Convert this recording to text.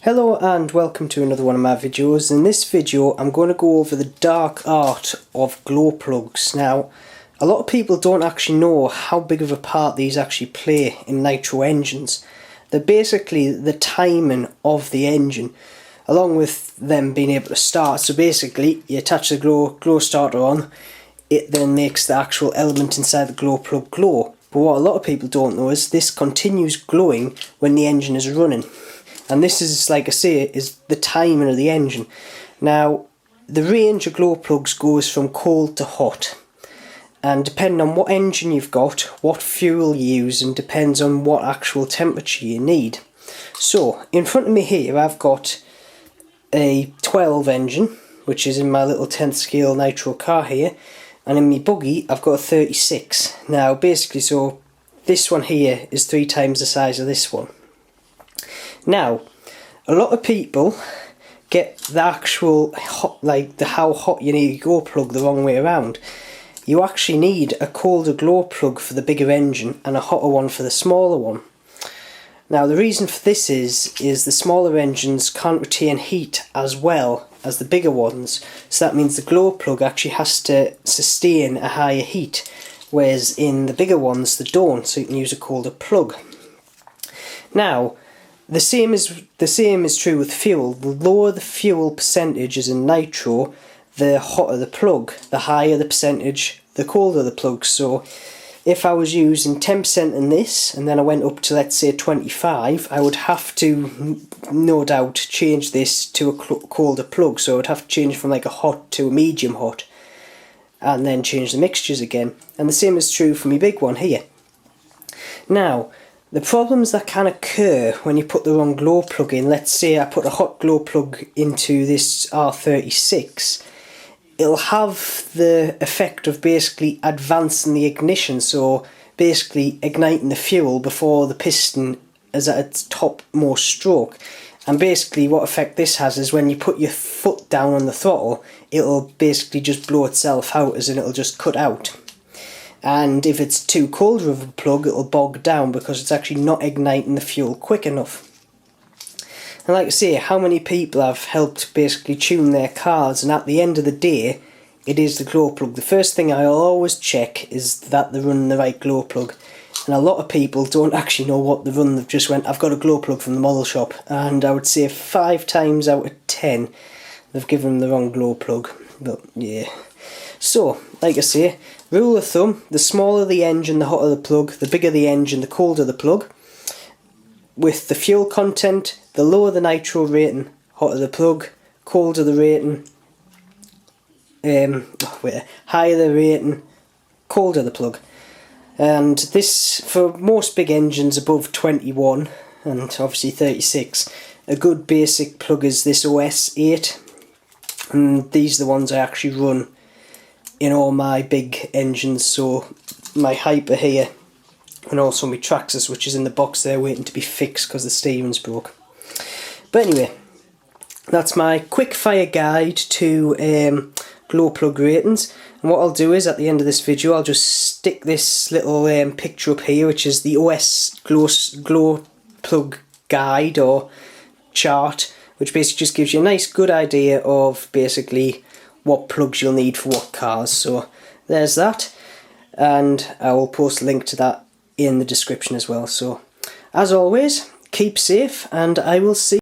Hello and welcome to another one of my videos. In this video I'm going to go over the dark art of glow plugs. Now, a lot of people don't actually know how big of a part these actually play in nitro engines. They're basically the timing of the engine along with them being able to start. So basically you attach the glow starter on, it then makes the actual element inside the glow plug glow. But what a lot of people don't know is this continues glowing when the engine is running. And this is, like I say, is the timing of the engine. Now, the range of glow plugs goes from cold to hot. And depending on what engine you've got, what fuel you use, and depends on what actual temperature you need. So, in front of me here I've got a 12 engine, which is in my little 10th scale Nitro car here. And in my buggy I've got a 36. Now, basically, so this one here is 3 times the size of this one. Now, a lot of people get the actual hot, how hot you need a glow plug the wrong way around. You actually need a colder glow plug for the bigger engine and a hotter one for the smaller one. Now, the reason for this is the smaller engines can't retain heat as well as the bigger ones, so that means the glow plug actually has to sustain a higher heat, whereas in the bigger ones they don't, so you can use a colder plug. Now, the same is true with fuel. The lower the fuel percentage is in nitro, the hotter the plug. The higher the percentage, the colder the plug. So if I was using 10% in this and then I went up to, let's say, 25, I would have to no doubt change this to a colder plug. So I would have to change from like a hot to a medium hot and then change the mixtures again. And the same is true for my big one here. Now, the problems that can occur when you put the wrong glow plug in, let's say I put a hot glow plug into this R36, it'll have the effect of basically advancing the ignition, so basically igniting the fuel before the piston is at its topmost stroke. And basically what effect this has is when you put your foot down on the throttle, it'll basically just blow itself out, as in it'll just cut out. And if it's too cold of a plug, it'll bog down because it's actually not igniting the fuel quick enough. And like I say, how many people have helped basically tune their cars, and at the end of the day, it is the glow plug. The first thing I'll always check is that they're running the right glow plug. And a lot of people don't actually know what they've run. They've just went, I've got a glow plug from the model shop. And I would say 5 times out of 10, they've given them the wrong glow plug. But yeah. So, like I say, rule of thumb, the smaller the engine, the hotter the plug, the bigger the engine, the colder the plug. With the fuel content, the lower the nitro rating, hotter the plug, colder the rating, higher the rating, colder the plug. And this, for most big engines above 21, and obviously 36, a good basic plug is this OS 8. And these are the ones I actually run in all my big engines, so my Hyper here and also my Traxxas, which is in the box there waiting to be fixed because the steering's broke. But anyway, that's my quick fire guide to glow plug ratings. And what I'll do is at the end of this video I'll just stick this little picture up here, which is the OS glow plug guide or chart, which basically just gives you a nice good idea of basically what plugs you'll need for what cars. So there's that, and I will post a link to that in the description as well. So as always, keep safe and I will see